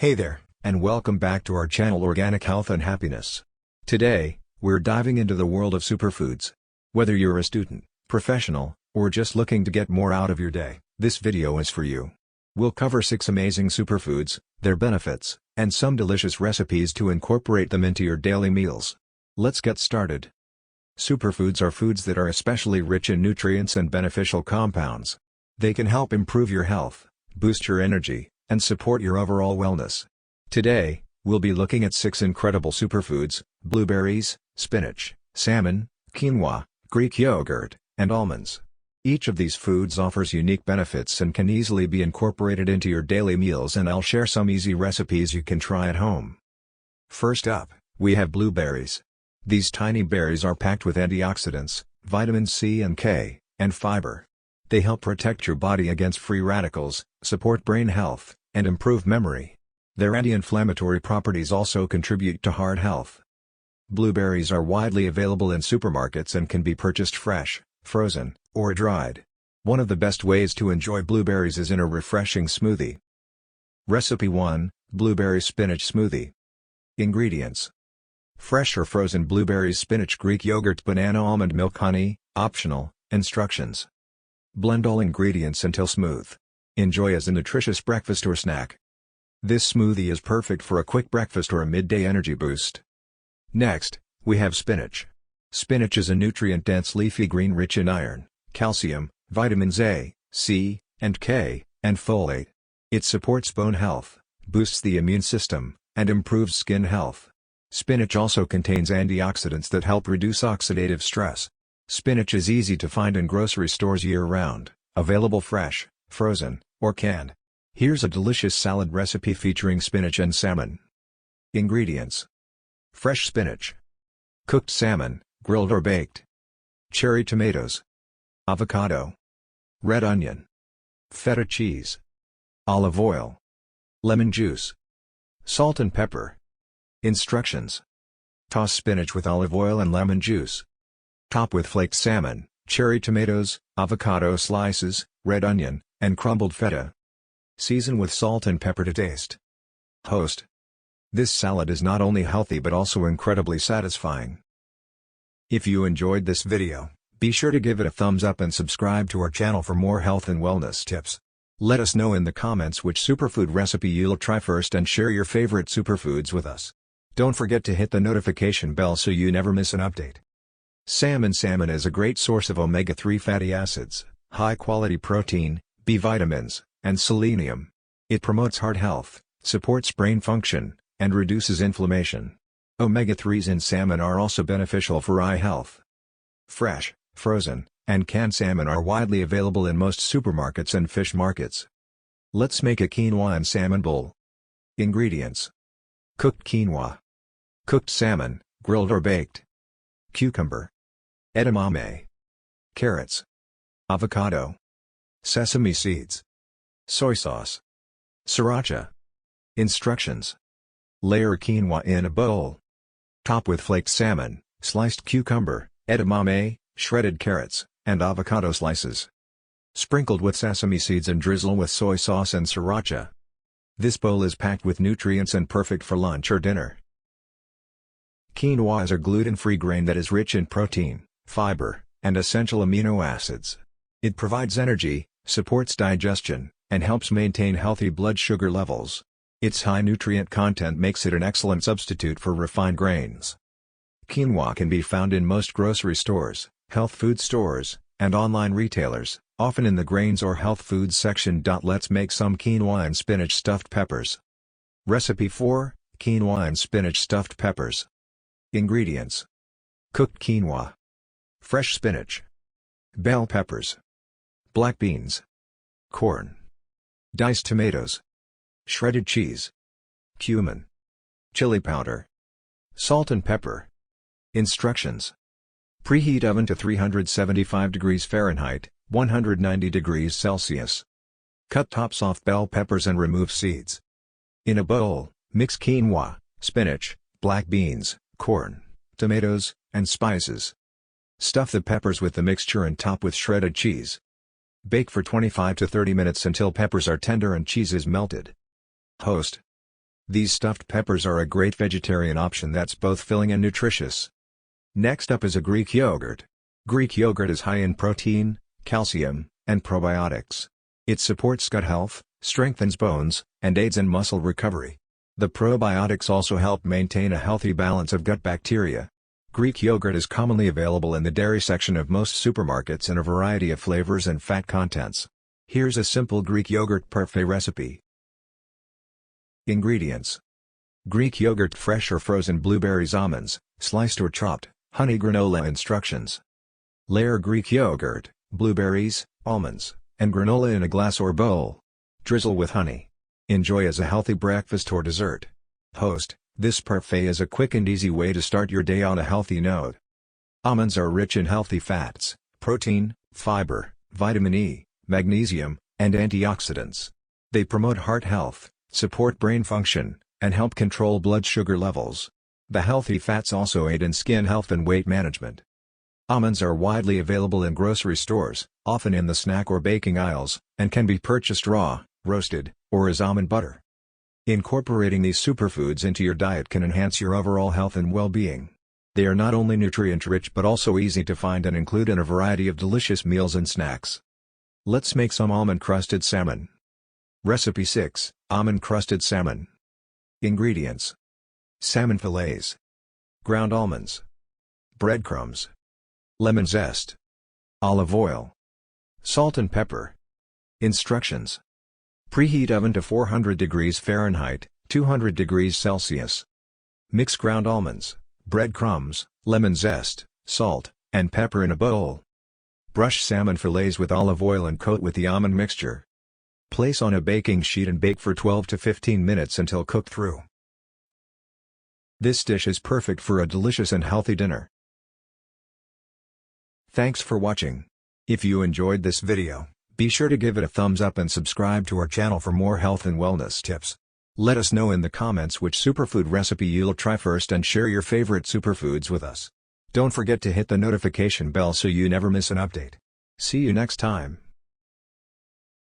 Hey there, and welcome back to our channel Organic Health and Happiness. Today, we're diving into the world of superfoods. Whether you're a student, professional, or just looking to get more out of your day, this video is for you. We'll cover 6 amazing superfoods, their benefits, and some delicious recipes to incorporate them into your daily meals. Let's get started. Superfoods are foods that are especially rich in nutrients and beneficial compounds. They can help improve your health, boost your energy, and support your overall wellness. Today, we'll be looking at 6 incredible superfoods: blueberries, spinach, salmon, quinoa, Greek yogurt, and almonds. Each of these foods offers unique benefits and can easily be incorporated into your daily meals, and I'll share some easy recipes you can try at home. First up, we have blueberries. These tiny berries are packed with antioxidants, vitamin C and K, and fiber. They help protect your body against free radicals, support brain health, and improve memory. Their anti-inflammatory properties also contribute to heart health. Blueberries are widely available in supermarkets and can be purchased fresh, frozen, or dried. One of the best ways to enjoy blueberries is in a refreshing smoothie. Recipe 1: Blueberry Spinach Smoothie. Ingredients: fresh or frozen blueberries, spinach, Greek yogurt, banana, almond milk, honey, optional. Instructions: blend all ingredients until smooth. Enjoy as a nutritious breakfast or snack. This smoothie is perfect for a quick breakfast or a midday energy boost. Next, we have spinach. Spinach is a nutrient-dense leafy green rich in iron, calcium, vitamins A, C, and K, and folate. It supports bone health, boosts the immune system, and improves skin health. Spinach also contains antioxidants that help reduce oxidative stress. Spinach is easy to find in grocery stores year-round, available fresh, frozen, or canned. Here's a delicious salad recipe featuring spinach and salmon. Ingredients: fresh spinach, cooked salmon, grilled or baked, cherry tomatoes, avocado, red onion, feta cheese, olive oil, lemon juice, salt and pepper. Instructions: toss spinach with olive oil and lemon juice. Top with flaked salmon, cherry tomatoes, avocado slices, red onion, and crumbled feta. Season with salt and pepper to taste. Host. This salad is not only healthy but also incredibly satisfying. If you enjoyed this video, be sure to give it a thumbs up and subscribe to our channel for more health and wellness tips. Let us know in the comments which superfood recipe you'll try first, and share your favorite superfoods with us. Don't forget to hit the notification bell so you never miss an update. Salmon is a great source of omega-3 fatty acids, high-quality protein, B vitamins, and selenium. It promotes heart health, supports brain function, and reduces inflammation. Omega-3s in salmon are also beneficial for eye health. Fresh, frozen, and canned salmon are widely available in most supermarkets and fish markets. Let's make a quinoa and salmon bowl. Ingredients: cooked quinoa, cooked salmon, grilled or baked, cucumber, edamame, carrots, avocado, sesame seeds, soy sauce, sriracha. Instructions: layer quinoa in a bowl. Top with flaked salmon, sliced cucumber, edamame, shredded carrots, and avocado slices. Sprinkled with sesame seeds and drizzle with soy sauce and sriracha. This bowl is packed with nutrients and perfect for lunch or dinner. Quinoa is a gluten-free grain that is rich in protein, fiber, and essential amino acids. It provides energy, supports digestion, and helps maintain healthy blood sugar levels. Its high nutrient content makes it an excellent substitute for refined grains. Quinoa can be found in most grocery stores, health food stores, and online retailers, often in the grains or health foods section. Let's make some quinoa and spinach stuffed peppers. Recipe 4: quinoa and spinach stuffed peppers. Ingredients: cooked quinoa, fresh spinach, bell peppers, black beans, corn, diced tomatoes, shredded cheese, cumin, chili powder, salt and pepper. Instructions: preheat oven to 375 degrees Fahrenheit, 190 degrees Celsius. Cut tops off bell peppers and remove seeds. In a bowl, mix quinoa, spinach, black beans, corn, tomatoes, and spices. Stuff the peppers with the mixture and top with shredded cheese. Bake for 25 to 30 minutes until peppers are tender and cheese is melted. Host. These stuffed peppers are a great vegetarian option that's both filling and nutritious. Next up is a Greek yogurt. Greek yogurt is high in protein, calcium, and probiotics. It supports gut health, strengthens bones, and aids in muscle recovery. The probiotics also help maintain a healthy balance of gut bacteria. Greek yogurt is commonly available in the dairy section of most supermarkets in a variety of flavors and fat contents. Here's a simple Greek yogurt parfait recipe. Ingredients: Greek yogurt, fresh or frozen blueberries, almonds, sliced or chopped, honey, granola. Instructions: layer Greek yogurt, blueberries, almonds, and granola in a glass or bowl. Drizzle with honey. Enjoy as a healthy breakfast or dessert. Host: this parfait is a quick and easy way to start your day on a healthy note. Almonds are rich in healthy fats, protein, fiber, vitamin E, magnesium, and antioxidants. They promote heart health, support brain function, and help control blood sugar levels. The healthy fats also aid in skin health and weight management. Almonds are widely available in grocery stores, often in the snack or baking aisles, and can be purchased raw, roasted, or as almond butter. Incorporating these superfoods into your diet can enhance your overall health and well-being. They are not only nutrient-rich but also easy to find and include in a variety of delicious meals and snacks. Let's make some almond-crusted salmon. Recipe 6: Almond-crusted salmon. Ingredients: salmon fillets, ground almonds, breadcrumbs, lemon zest, olive oil, salt and pepper. Instructions: preheat oven to 400 degrees Fahrenheit, 200 degrees Celsius. Mix ground almonds, breadcrumbs, lemon zest, salt, and pepper in a bowl. Brush salmon fillets with olive oil and coat with the almond mixture. Place on a baking sheet and bake for 12 to 15 minutes until cooked through. This dish is perfect for a delicious and healthy dinner. Thanks for watching. If you enjoyed this video, be sure to give it a thumbs up and subscribe to our channel for more health and wellness tips. Let us know in the comments which superfood recipe you'll try first and share your favorite superfoods with us. Don't forget to hit the notification bell so you never miss an update. See you next time.